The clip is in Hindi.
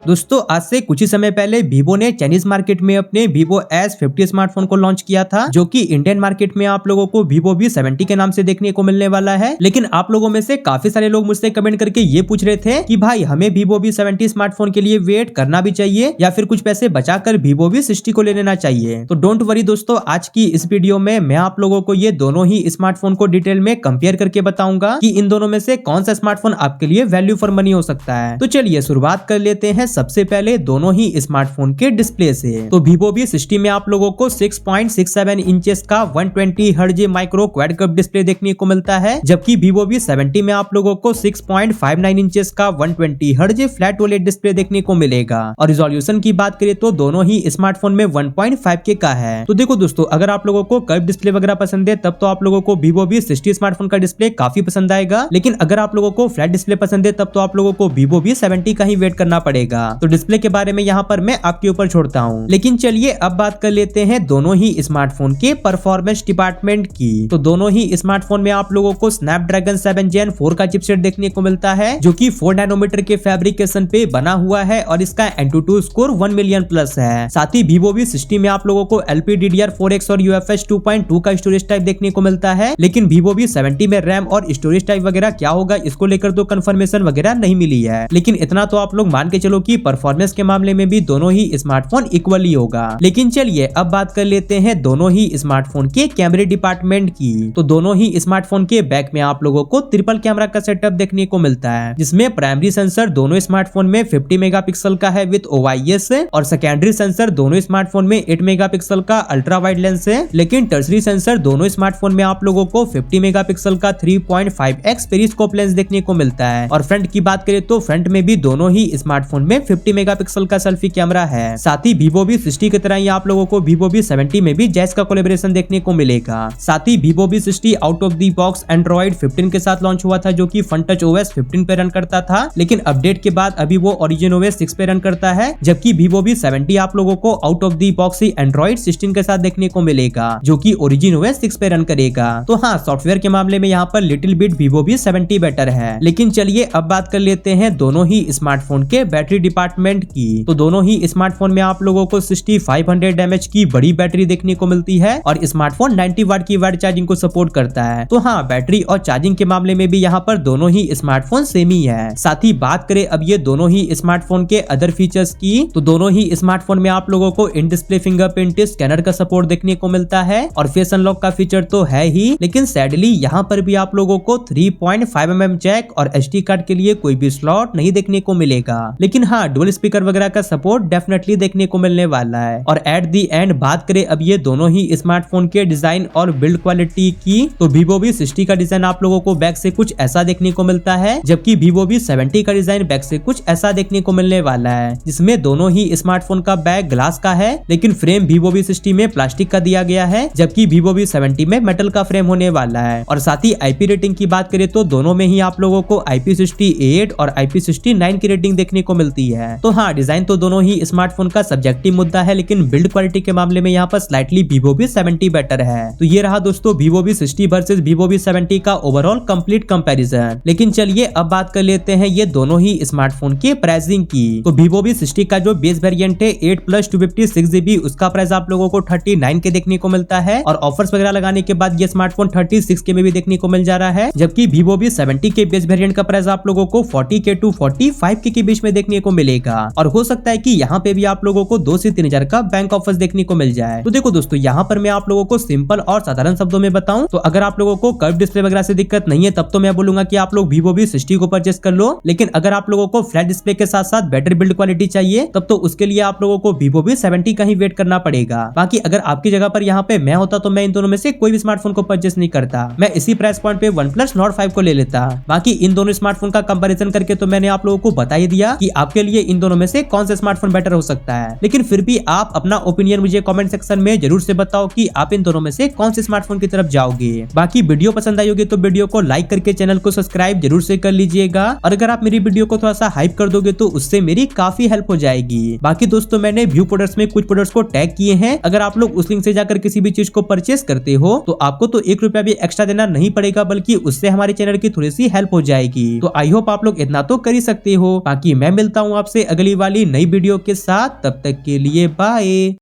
दोस्तों आज से कुछ ही समय पहले वीवो ने चाइनीज मार्केट में अपने वीवो S50 स्मार्टफोन को लॉन्च किया था, जो कि इंडियन मार्केट में आप लोगों को वीवो V70 के नाम से देखने को मिलने वाला है। लेकिन आप लोगों में से काफी सारे लोग मुझसे कमेंट करके ये पूछ रहे थे कि भाई हमें वीवो V70 स्मार्टफोन के लिए वेट करना भी चाहिए या फिर कुछ पैसे बचाकर वीवो V60 को ले लेना चाहिए। तो डोंट वरी दोस्तों, आज की इस वीडियो में मैं आप लोगों को ये दोनों ही स्मार्टफोन को डिटेल में कंपेयर करके बताऊंगा कि इन दोनों में से कौन सा स्मार्टफोन आपके लिए वैल्यू फॉर मनी हो सकता है। तो चलिए शुरुआत कर लेते हैं सबसे पहले दोनों ही स्मार्टफोन के डिस्प्ले से। तो वीवो V60 में आप लोगों को 6.67 इंचेस का 120 hertz micro quad curve display देखने को मिलता है, जबकि वीवो V70 में आप लोगों को 6.59 इंचेस का 120 हर्ट्ज फ्लैट ओलेड डिस्प्ले देखने को मिलेगा। और रिजोल्यूशन की बात करें तो दोनों ही स्मार्टफोन में 1.5K का है। तो देखो दोस्तों, अगर आप लोगों को कर्व डिस्प्ले वगैरह पसंद है तब तो आप लोगों को वीवो V60 स्मार्टफोन का डिस्प्ले काफी पसंद आएगा, लेकिन अगर आप लोगों को फ्लैट डिस्प्ले पसंद है तब तो आप लोगों को वीवो V70 का ही वेट करना पड़ेगा। तो डिस्प्ले के बारे में यहाँ पर मैं आपके ऊपर छोड़ता हूँ। लेकिन चलिए अब बात कर लेते हैं दोनों ही स्मार्टफोन के परफॉर्मेंस डिपार्टमेंट की। तो दोनों ही स्मार्टफोन में आप लोगों को स्नैपड्रैगन 7 Gen 4 का चिपसेट देखने को मिलता है, जो कि 4 नैनोमीटर के फैब्रिकेशन पे बना हुआ है और इसका Antutu स्कोर 1 मिलियन प्लस है। साथ ही वीवो V60 में आप लोगों को LPDDR4X और UFS 2.2 का स्टोरेज टाइप देखने को मिलता है, लेकिन वीवो V70 में रैम और स्टोरेज टाइप वगैरह क्या होगा इसको लेकर तो कंफर्मेशन वगैरह नहीं मिली है। लेकिन इतना तो आप लोग मान के चलो कि परफॉर्मेंस के मामले में भी दोनों ही स्मार्टफोन इक्वली होगा। लेकिन चलिए अब बात कर लेते हैं दोनों ही स्मार्टफोन के कैमरे डिपार्टमेंट की। तो दोनों ही स्मार्टफोन के बैक में आप लोगों को ट्रिपल कैमरा का सेटअप देखने को मिलता है, जिसमें प्राइमरी सेंसर दोनों स्मार्टफोन में 50 मेगापिक्सल का है विद OIS और सेकेंडरी सेंसर दोनों स्मार्टफोन में 8 मेगापिक्सल का अल्ट्रा वाइड लेंस है। लेकिन टर्सरी सेंसर दोनों स्मार्टफोन में आप लोगों को 50 मेगापिक्सल का 3.5x पेरिस्कोप लेंस देखने को मिलता है। और फ्रंट की बात करें तो फ्रंट में भी दोनों ही स्मार्टफोन में 50 मेगापिक्सल का सेल्फी कैमरा है। साथ ही वीवो V60 की तरह ही आप लोगों को वीवो V70 में भी जैज का कोलैबोरेशन देखने को मिलेगा। साथ ही vivo V60 out of the box android 15 के साथ लॉन्च हुआ था, जो कि FunTouch OS 15 पे रन करता था, लेकिन अपडेट के बाद अभी वो Origin OS 6 पे रन करता है। जबकि वीवो V70 आप लोगों को out of the box he Android 16 के साथ देखने को मिलेगा, जो कि Origin OS 6 पे रन करेगा। तो हाँ, सॉफ्टवेयर के मामले में यहाँ पर little bit Vivo V70 better है। लेकिन चलिए अब बात कर लेते हैं दोनों ही स्मार्टफोन के बैटरी डिपार्टमेंट की। तो दोनों ही स्मार्टफोन में आप लोगों को 6500 mAh की बड़ी बैटरी देखने को मिलती है और स्मार्टफोन 90 वाट की वाट चार्जिंग को सपोर्ट करता है। तो हाँ, बैटरी और चार्जिंग के मामले में भी यहाँ पर दोनों ही स्मार्टफोन सेम ही है। साथ ही बात करें अब ये दोनों ही स्मार्टफोन के अदर फीचर्स की, तो दोनों ही स्मार्टफोन में आप लोगों को इन डिस्प्ले फिंगरप्रिंट स्कैनर का सपोर्ट देखने को मिलता है और फेस अनलॉक का फीचर तो है ही, लेकिन सैडली यहाँ पर भी आप लोगों को 3.5mm जैक और SD कार्ड के लिए कोई भी स्लॉट नहीं देखने को मिलेगा। लेकिन हाँ, डुअल स्पीकर वगैरह का सपोर्ट डेफिनेटली देखने को मिलने वाला है। और एट दी एंड बात करें अब ये दोनों ही स्मार्टफोन के डिजाइन और बिल्ड क्वालिटी की, तो वीवो V60 का डिजाइन आप लोगों को बैक से कुछ ऐसा देखने को मिलता है, जबकि वीवो V70 का डिजाइन बैक से कुछ ऐसा देखने को मिलने वाला है, जिसमें दोनों ही स्मार्टफोन का बैक ग्लास का है, लेकिन फ्रेम वीवो V60 में प्लास्टिक का दिया गया है, जबकि वीवो V70 में मेटल का फ्रेम होने वाला है। और साथ ही IP रेटिंग की बात करें तो दोनों में ही आप लोगों को IP68 और IP69 की रेटिंग देखने को मिलती है। तो हाँ, डिजाइन तो दोनों ही स्मार्टफोन का सब्जेक्टिव मुद्दा है, लेकिन बिल्ड क्वालिटी के मामले में यहाँ पर स्लाइटली वीवो V70 बेटर है। तो ये रहा दोस्तों Vivo V60 versus Vivo V70 का ओवरऑल कंप्लीट कंपैरिजन। लेकिन चलिए अब बात कर लेते हैं ये दोनों ही स्मार्टफोन के प्राइसिंग की। तो वीवो V60 का जो बेस वेरिएंट है 8+256GB, उसका प्राइस आप लोगों को 39 के देखने को मिलता है और ऑफर्स वगैरह लगाने के बाद ये स्मार्टफोन 36 में भी देखने को मिल जा रहा है। जबकि वीवो V70 के बेस वेरिएंट का प्राइस आप लोगों को 40K to 45K के बीच में देखने को मिलेगा और हो सकता है कि यहाँ पे भी आप लोगों को 2 से 3000 का बैंक ऑफर्स देखने को मिल जाए। तो देखो दोस्तों, यहाँ पर मैं आप लोगों को सिंपल और साधारण शब्दों में बताऊं तो अगर आप लोगों को कर्व डिस्प्ले वगैरह से दिक्कत नहीं है तब तो मैं बोलूंगा कि आप लोग वीवो V60 को परचेस कर लो। लेकिन अगर आप लोगों को फ्लैट डिस्प्ले के साथ साथ बेटर बिल्ड क्वालिटी चाहिए तब तो उसके लिए आप लोगों को वीवो V70 का ही वेट करना पड़ेगा। बाकी अगर आपकी जगह पर यहाँ पे मैं होता तो मैं इन दोनों में से कोई भी स्मार्टफोन को परचेस नहीं करता, मैं इसी प्राइस पॉइंट पे OnePlus Nord 5 को ले लेता। बाकी इन दोनों स्मार्टफोन का कंपैरिजन करके तो मैंने आप लोगों को बता ही दिया कि आपके लिए इन दोनों में से कौन सा स्मार्टफोन बेटर हो सकता है। लेकिन फिर भी आप अपना ओपिनियन मुझे कमेंट सेक्शन में जरूर से बताओ कि आप इन दोनों में से कौन से स्मार्टफोन की तरफ जाओगे। बाकी वीडियो पसंद आई होगी तो वीडियो को लाइक करके चैनल को सब्सक्राइब जरूर से कर लीजिएगा और अगर आप मेरी वीडियो को थोड़ा सा हाइप कर दोगे तो उससे मेरी काफी हेल्प हो जाएगी। बाकी दोस्तों, मैंने व्यू प्रोडक्ट्स में कुछ प्रोडक्ट्स को टैग किए हैं, अगर आप लोग उस लिंक से जाकर किसी भी चीज को परचेस करते हो तो आपको तो 1 रुपया भी एक्स्ट्रा देना नहीं पड़ेगा, बल्कि उससे हमारे चैनल की थोड़ी सी हेल्प हो जाएगी। तो आई होप आप लोग इतना तो कर ही सकते हो। बाकी मैं मिलता हूँ आपसे अगली वाली नई वीडियो के साथ, तब तक के लिए बाय।